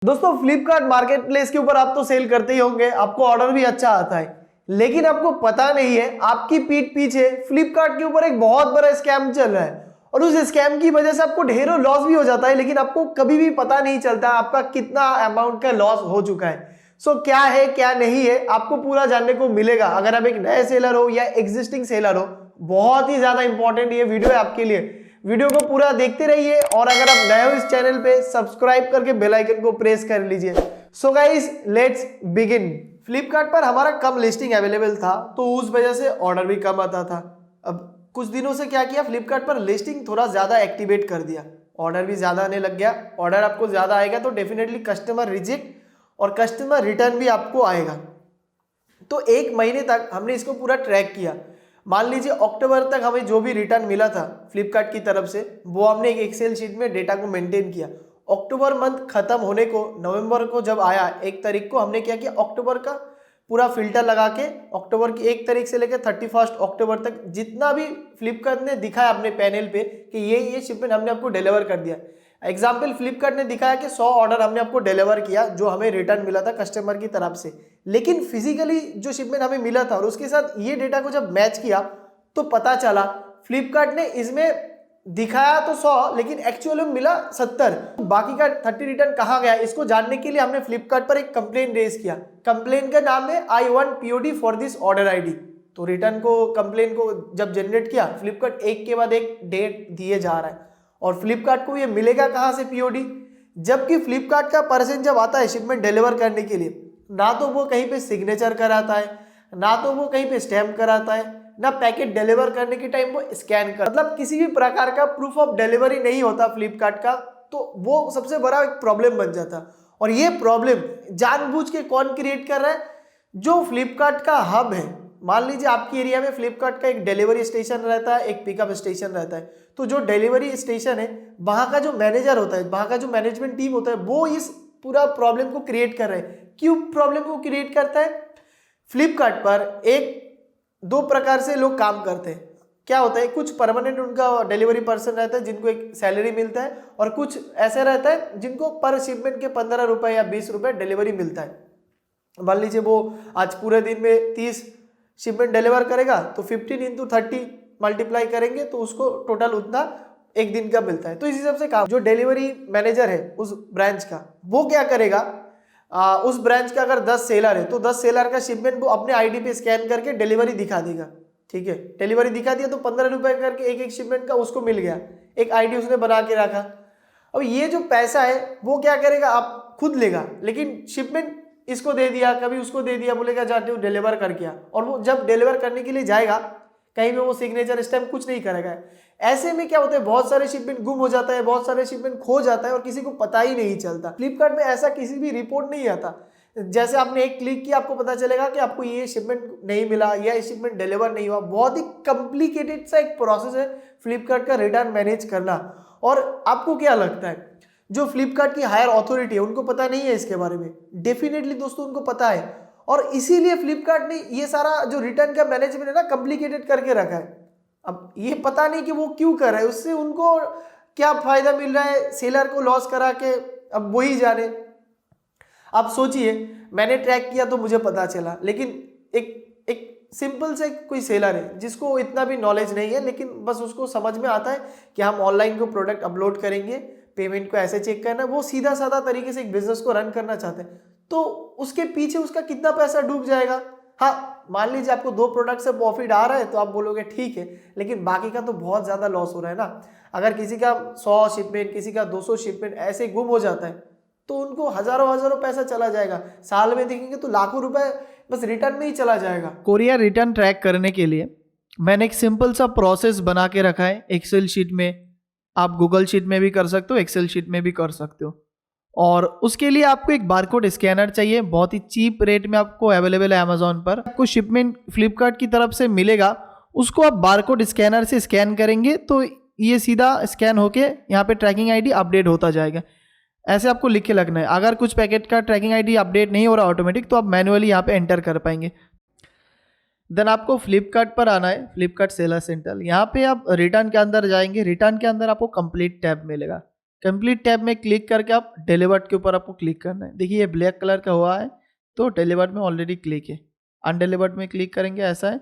दोस्तों Flipkart market place के ऊपर आप तो सेल करते ही होंगे, आपको ऑर्डर भी अच्छा आता है, लेकिन आपको पता नहीं है आपकी पीठ पीछे फ्लिपकार्ट के ऊपर एक बहुत बड़ा स्कैम चल रहा है और उस स्कैम की वजह से आपको ढेरों लॉस भी हो जाता है, लेकिन आपको कभी भी पता नहीं चलता आपका कितना अमाउंट का लॉस हो चुका है। सो क्या है क्या नहीं है आपको पूरा जानने को मिलेगा। अगर आप एक नए सेलर हो या एग्जिस्टिंग सेलर हो, बहुत ही ज्यादा इंपॉर्टेंट ये वीडियो है आपके लिए। वीडियो को पूरा देखते रहिए और अगर आप नए हो इस चैनल पे सब्सक्राइब करके बेल आइकन को प्रेस कर लीजिए। So guys let's begin. Flipkart पर हमारा कम लिस्टिंग अवेलेबल था तो उस वजह से ऑर्डर भी कम आता था। अब कुछ दिनों से क्या किया, फ्लिपकार्ट पर लिस्टिंग थोड़ा ज्यादा एक्टिवेट कर दिया, ऑर्डर भी ज्यादा आने लग गया। ऑर्डर आपको ज्यादा आएगा तो डेफिनेटली कस्टमर रिजेक्ट और कस्टमर रिटर्न भी आपको आएगा। तो एक महीने तक हमने इसको पूरा ट्रैक किया। मान लीजिए अक्टूबर तक हमें जो भी रिटर्न मिला था फ्लिपकार्ट की तरफ से वो हमने एक एक्सेल शीट में डेटा को मेंटेन किया। अक्टूबर मंथ खत्म होने को नवंबर को जब आया 1 तारीख को, हमने क्या किया, अक्टूबर का पूरा फिल्टर लगा के अक्टूबर की 1 तारीख से लेकर 31 अक्टूबर तक जितना भी फ्लिपकार्ट ने दिखाया अपने पैनल पे कि ये शिपमेंट हमने आपको डिलीवर कर दिया। एग्जाम्पल फ्लिपकार्ट ने दिखाया कि 100 ऑर्डर हमने आपको डिलीवर किया जो हमें रिटर्न मिला था कस्टमर की तरफ से, लेकिन फिजिकली जो शिपमेंट हमें मिला था और उसके साथ ये डेटा को जब मैच किया तो पता चला फ्लिपकार्ट ने इसमें दिखाया तो 100 लेकिन एक्चुअल में मिला 70। बाकी का 30 रिटर्न कहाँ गया, इसको जानने के लिए हमने फ्लिपकार्ट पर एक कंप्लेन रेज किया। कंप्लेन का नाम है I want POD for this order ID. तो रिटर्न को कंप्लेन को जब जनरेट किया, फ्लिपकार्ट एक के बाद एक डेट दिए जा रहा है और फ्लिपकार्ट को ये मिलेगा कहाँ से पीओडी, जबकि फ्लिपकार्ट का पर्सन जब आता है शिपमेंट डिलीवर करने के लिए, ना तो वो कहीं पे सिग्नेचर कराता है, ना तो वो कहीं पे स्टैम्प कराता है, ना पैकेट डिलीवर करने के टाइम वो स्कैन कर, मतलब किसी भी प्रकार का प्रूफ ऑफ डिलीवरी नहीं होता फ्लिपकार्ट का। तो वो सबसे बड़ा एक प्रॉब्लम बन जाता। और ये प्रॉब्लम जानबूझ के कौन क्रिएट कर रहा है, जो फ्लिपकार्ट का हब है। मान लीजिए आपकी एरिया में फ्लिपकार्ट का एक डिलीवरी स्टेशन रहता है, एक पिकअप स्टेशन रहता है, तो जो डिलीवरी स्टेशन है वहां का जो मैनेजर होता है, वहां का जो मैनेजमेंट टीम होता है, वो इस पूरा प्रॉब्लम को क्रिएट कर रहे हैं। क्यों प्रॉब्लम को क्रिएट करता है? फ्लिपकार्ट पर एक दो प्रकार से लोग काम करते हैं। क्या होता है, कुछ परमानेंट उनका डिलीवरी पर्सन रहता है जिनको एक सैलरी मिलता है, और कुछ ऐसा रहता है जिनको पर शिपमेंट के 15 रुपए या 20 रुपए डिलीवरी मिलता है। मान लीजिए वो आज पूरे दिन में 30 शिपमेंट डिलीवर करेगा तो 15 इंटू 30 मल्टीप्लाई करेंगे तो उसको टोटल उतना एक दिन का मिलता है। तो इस हिसाब से काम, जो डिलीवरी मैनेजर है उस ब्रांच का, वो क्या करेगा, उस ब्रांच का अगर 10 सेलर है तो 10 सेलर का शिपमेंट वो अपने आईडी पे स्कैन करके डिलीवरी दिखा देगा। ठीक है, डिलीवरी दिखा दिया तो 15 रुपए करके एक एक शिपमेंट का उसको मिल गया, एक आईडी उसने बना के रखा। अब ये जो पैसा है वो क्या करेगा, आप खुद लेगा, लेकिन शिपमेंट इसको दे दिया, कभी उसको दे दिया, बोलेगा जाते हो डिलीवर कर किया, और वो जब डिलीवर करने के लिए जाएगा कहीं पे वो सिग्नेचर स्टैम्प कुछ नहीं करेगा। ऐसे में क्या होता है, बहुत सारे शिपमेंट गुम हो जाता है, बहुत सारे शिपमेंट खो जाता है और किसी को पता ही नहीं चलता। फ्लिपकार्ट में ऐसा किसी भी रिपोर्ट नहीं आता, जैसे आपने एक क्लिक किया आपको पता चलेगा कि आपको ये शिपमेंट नहीं मिला या ये शिपमेंट डिलीवर नहीं हुआ। बहुत ही कॉम्प्लिकेटेड सा एक प्रोसेस है फ्लिपकार्ट का रिटर्न मैनेज करना। और आपको क्या लगता है, जो फ्लिपकार्ट की हायर अथॉरिटी है उनको पता नहीं है इसके बारे में? डेफिनेटली दोस्तों उनको पता है, और इसीलिए फ्लिपकार्ट ने ये सारा जो रिटर्न का मैनेजमेंट है ना कॉम्प्लिकेटेड करके रखा है। अब ये पता नहीं कि वो क्यों कर रहा है, उससे उनको क्या फायदा मिल रहा है, सेलर को लॉस करा के, अब वही जाने। आप सोचिए, मैंने ट्रैक किया तो मुझे पता चला, लेकिन एक सिंपल से कोई सेलर है जिसको इतना भी नॉलेज नहीं है, लेकिन बस उसको समझ में आता है कि हम ऑनलाइन को प्रोडक्ट अपलोड करेंगे, पेमेंट को ऐसे चेक करना, वो सीधा साधा तरीके से एक बिजनेस को रन करना चाहते हैं, तो उसके पीछे उसका कितना पैसा डूब जाएगा। हाँ, मान लीजिए आपको 2 प्रोडक्ट से प्रॉफिट आ रहा है तो आप बोलोगे ठीक है, लेकिन बाकी का तो बहुत ज़्यादा लॉस हो रहा है ना। अगर किसी का 100 शिपमेंट, किसी का 200 शिपमेंट ऐसे गुम हो जाता है तो उनको हजारों पैसा चला जाएगा। साल में देखेंगे तो लाखों रुपए बस रिटर्न में ही चला जाएगा। कोरियर रिटर्न ट्रैक करने के लिए मैंने एक सिंपल सा प्रोसेस बना के रखा है एक्सेल शीट में। आप गूगल शीट में भी कर सकते हो, एक्सेल शीट में भी कर सकते हो। और उसके लिए आपको एक बारकोड स्कैनर चाहिए, बहुत ही चीप रेट में आपको अवेलेबल है अमेजोन पर। आपको शिपमेंट फ्लिपकार्ट की तरफ से मिलेगा, उसको आप बारकोड स्कैनर से स्कैन करेंगे तो ये सीधा स्कैन होके यहाँ पे ट्रैकिंग आईडी अपडेट होता जाएगा। ऐसे आपको लिख के लगना है। अगर कुछ पैकेट का ट्रैकिंग आईडी अपडेट नहीं हो रहा ऑटोमेटिक, तो आप मैनुअली यहाँ पे एंटर कर पाएंगे। देन आपको फ्लिपकार्ट पर आना है, फ्लिपकार्ट सेलर सेंटर। यहाँ पे आप रिटर्न के अंदर जाएंगे, रिटर्न के अंदर आपको कंप्लीट टैब मिलेगा। कंप्लीट टैब में क्लिक करके आप डिलीवर्ड के ऊपर आपको क्लिक करना है। देखिए ये ब्लैक कलर का हुआ है तो डिलीवर्ड में ऑलरेडी क्लिक है। अनडिलीवर्ड में क्लिक करेंगे ऐसा है,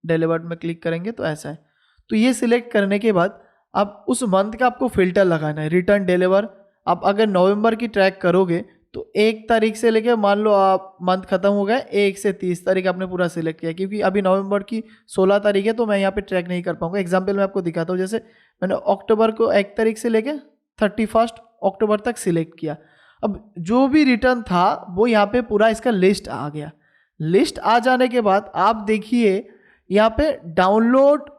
डिलीवर्ड में क्लिक करेंगे तो ऐसा है। तो ये सिलेक्ट करने के बाद आप उस मंथ का आपको फिल्टर लगाना है, रिटर्न डिलीवर। आप अगर नवंबर की ट्रैक करोगे तो 1 तारीख से लेके मान लो आप मंथ खत्म हो गया 1 से 30 तारीख आपने पूरा सिलेक्ट किया, क्योंकि अभी नवंबर की 16 तारीख है तो मैं यहाँ पे ट्रैक नहीं कर पाऊंगा। एग्जाम्पल मैं आपको दिखाता हूँ, जैसे मैंने अक्टूबर को 1 तारीख से लेके 31 अक्टूबर तक सिलेक्ट किया। अब जो भी रिटर्न था वो यहाँ पे पूरा इसका लिस्ट आ गया। लिस्ट आ जाने के बाद आप देखिए यहाँ पे डाउनलोड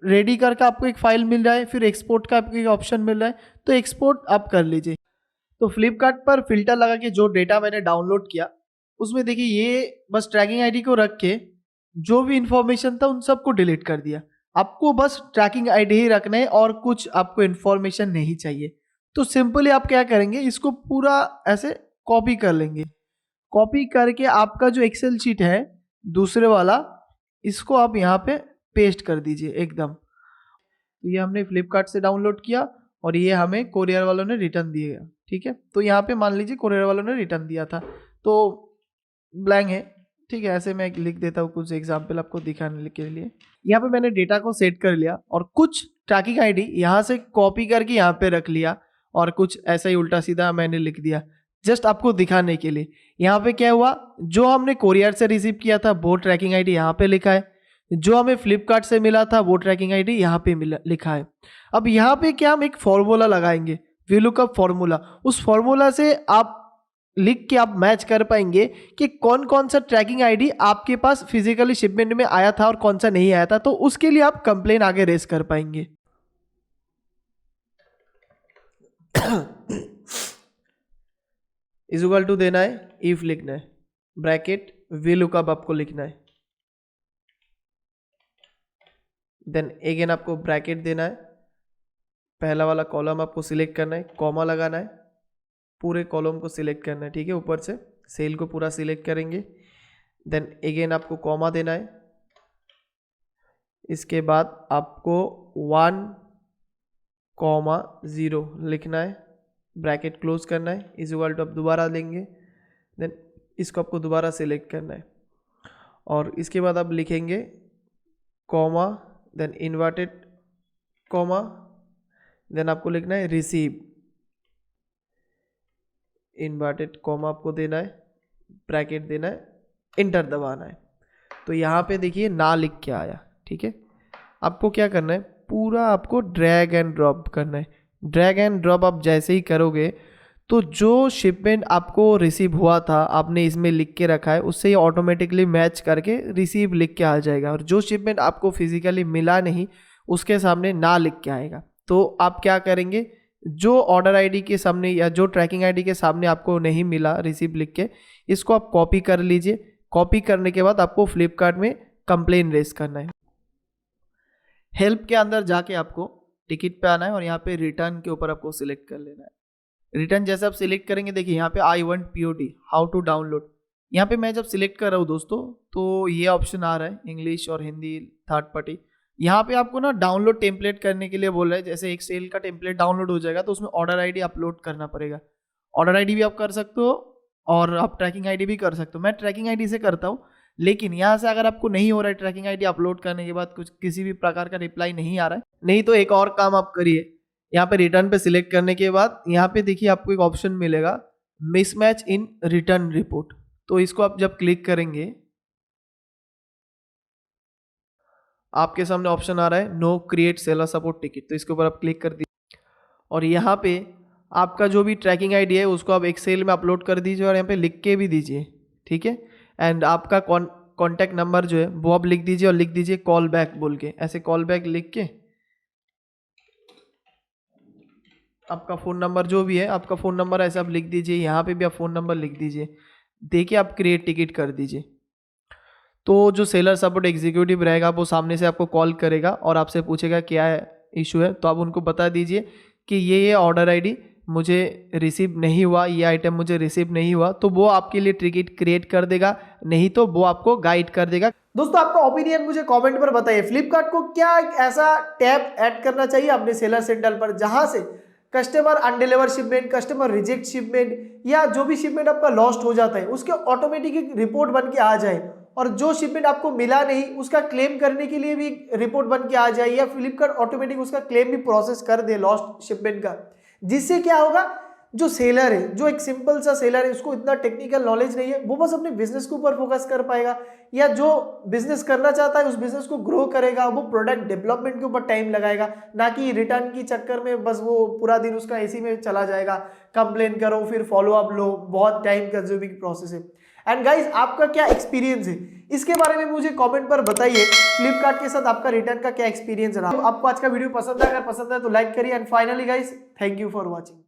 रेडी करके आपको एक फाइल मिल रहा है, फिर एक्सपोर्ट का आपको एक ऑप्शन मिल रहा है, तो एक्सपोर्ट आप कर लीजिए। तो फ्लिपकार्ट पर फिल्टर लगा के जो डेटा मैंने डाउनलोड किया उसमें देखिए ये बस ट्रैकिंग आईडी को रख के जो भी इंफॉर्मेशन था उन सबको डिलीट कर दिया। आपको बस ट्रैकिंग आईडी ही रखना है और कुछ आपको इंफॉर्मेशन नहीं चाहिए। तो सिंपली आप क्या करेंगे, इसको पूरा ऐसे कॉपी कर लेंगे। कॉपी करके आपका जो एक्सेल शीट है दूसरे वाला, इसको आप यहाँ पे पेस्ट कर दीजिए एकदम। तो ये हमने फ्लिपकार्ट से डाउनलोड किया और ये हमें कोरियर वालों ने रिटर्न दिया, ठीक है। तो यहाँ पे मान लीजिए कोरियर वालों ने रिटर्न दिया था तो ब्लैंक है, ठीक है। ऐसे मैं लिख देता हूँ कुछ एग्जाम्पल आपको दिखाने के लिए। यहाँ पे मैंने डेटा को सेट कर लिया और कुछ ट्रैकिंग आईडी यहाँ से कॉपी करके यहाँ पे रख लिया और कुछ ऐसा ही उल्टा सीधा मैंने लिख दिया जस्ट आपको दिखाने के लिए। यहाँ पे क्या हुआ, जो हमने कोरियर से रिसीव किया था वो ट्रैकिंग आईडी यहाँ पे लिखा है, जो हमें फ्लिपकार्ट से मिला था वो ट्रैकिंग आईडी यहाँ पे लिखा है। अब यहाँ पे क्या हम एक फॉर्मूला लगाएंगे, VLOOKUP फॉर्मूला। उस फॉर्मूला से आप लिख के आप मैच कर पाएंगे कि कौन कौन सा ट्रैकिंग आईडी आपके पास फिजिकली शिपमेंट में आया था और कौन सा नहीं आया था। तो उसके लिए आप कंप्लेन आगे रेस कर पाएंगे। इज इक्वल टू देना है, इफ लिखना है, ब्रैकेट VLOOKUP आपको लिखना है, देन अगेन आपको ब्रैकेट देना है, पहला वाला कॉलम आपको सिलेक्ट करना है, कॉमा लगाना है, पूरे कॉलम को सिलेक्ट करना है, ठीक है। ऊपर से सेल को पूरा सिलेक्ट करेंगे, देन अगेन आपको कॉमा देना है। इसके बाद आपको 1,0 लिखना है, ब्रैकेट क्लोज करना है, इज इक्वल टू आप दोबारा लेंगे, देन इसको आपको दोबारा सिलेक्ट करना है और इसके बाद आप लिखेंगे comma, then inverted comma, then आपको लिखना है रिसीव, इन्वर्टेड कॉमा आपको देना है, ब्रैकेट देना है, इंटर दबाना है। तो यहाँ पे देखिए ना लिख के आया, ठीक है। आपको क्या करना है, पूरा आपको ड्रैग एंड ड्रॉप करना है। ड्रैग एंड ड्रॉप आप जैसे ही करोगे तो जो शिपमेंट आपको रिसीव हुआ था आपने इसमें लिख के रखा है उससे ये ऑटोमेटिकली मैच करके रिसीव लिख के आ जाएगा, और जो शिपमेंट आपको फिजिकली मिला नहीं उसके सामने ना लिख के आएगा। तो आप क्या करेंगे, जो ऑर्डर आईडी के सामने या जो ट्रैकिंग आईडी के सामने आपको नहीं मिला रिसीव लिख के, इसको आप कॉपी कर लीजिए। कॉपी करने के बाद आपको फ्लिपकार्ट में कंप्लेन रेज करना है। हेल्प के अंदर जाके आपको टिकट पे आना है और यहाँ पे रिटर्न के ऊपर आपको सिलेक्ट कर लेना है। रिटर्न जैसे आप सिलेक्ट करेंगे, देखिए यहाँ पे I want POD how to download. यहाँ पे मैं जब सिलेक्ट कर रहा हूँ दोस्तों तो ये ऑप्शन आ रहा है इंग्लिश और हिंदी थर्ड पार्टी। यहाँ पे आपको ना डाउनलोड टेम्पलेट करने के लिए बोल रहा है। जैसे एक सेल का टेम्पलेट डाउनलोड हो जाएगा तो उसमें ऑर्डर आईडी अपलोड करना पड़ेगा। ऑर्डर आईडी भी आप कर सकते हो और आप ट्रैकिंग आईडी भी कर सकते हो। मैं ट्रैकिंग आईडी से करता हूँ, लेकिन यहाँ से अगर आपको नहीं हो रहा है ट्रैकिंग आईडी अपलोड करने के बाद कुछ किसी भी प्रकार का रिप्लाई नहीं आ रहा है, नहीं तो एक और काम आप करिए। यहाँ पे रिटर्न पे सिलेक्ट करने के बाद यहाँ पे देखिए आपको एक ऑप्शन मिलेगा मिसमैच इन रिटर्न रिपोर्ट। तो इसको आप जब क्लिक करेंगे आपके सामने ऑप्शन आ रहा है no create seller support ticket. तो इसके ऊपर आप क्लिक कर दीजिए और यहाँ पे आपका जो भी ट्रैकिंग आईडी है उसको आप एक्सेल में अपलोड कर दीजिए और यहाँ पे लिख के भी दीजिए, ठीक है। एंड आपका कॉन्टैक्ट नंबर जो है वो आप लिख दीजिए और लिख दीजिए कॉल बैक बोल के। ऐसे कॉल बैक लिख के आपका फ़ोन नंबर जो भी है, आपका फ़ोन नंबर ऐसे आप लिख दीजिए, यहाँ पे भी आप फ़ोन नंबर लिख दीजिए, देखिए आप क्रिएट टिकट कर दीजिए। तो जो सेलर सपोर्ट एग्जीक्यूटिव रहेगा वो सामने से आपको कॉल करेगा और आपसे पूछेगा क्या इशू है। तो आप उनको बता दीजिए कि ये ऑर्डर आईडी मुझे रिसीव नहीं हुआ, ये आइटम मुझे रिसीव नहीं हुआ। तो वो आपके लिए टिकट क्रिएट कर देगा, नहीं तो वो आपको गाइड कर देगा। दोस्तों आपका ओपिनियन मुझे कमेंट पर बताइए, फ्लिपकार्ट को क्या एक ऐसा टैब ऐड करना चाहिए अपने सेलर सेंटर पर जहां से customer undeliver shipment, customer reject shipment, या जो भी शिपमेंट आपका लॉस्ट हो जाता है उसके ऑटोमेटिक एक रिपोर्ट बन के आ जाए, और जो शिपमेंट आपको मिला नहीं उसका क्लेम करने के लिए भी रिपोर्ट बन के आ जाए, या फ्लिपकार्ट ऑटोमेटिक उसका क्लेम भी प्रोसेस कर दे लॉस्ट शिपमेंट का। जिससे क्या होगा, जो सेलर है, जो एक सिंपल सा सेलर है, उसको इतना टेक्निकल नॉलेज नहीं है, वो बस अपने बिजनेस के ऊपर फोकस कर पाएगा, या जो बिजनेस करना चाहता है उस बिजनेस को ग्रो करेगा, वो प्रोडक्ट डेवलपमेंट के ऊपर टाइम लगाएगा, ना कि रिटर्न की चक्कर में बस वो पूरा दिन उसका इसी में चला जाएगा, कंप्लेन करो फिर फॉलो अप लो, बहुत टाइम कंज्यूमिंग प्रोसेस है। एंड गाइज, आपका क्या एक्सपीरियंस है इसके बारे में मुझे कमेंट पर बताइए, फ्लिपकार्ट के साथ आपका रिटर्न का क्या एक्सपीरियंस रहा। आपको आज का वीडियो पसंद है, अगर पसंद है तो लाइक करिए। And finally guys, thank you for watching.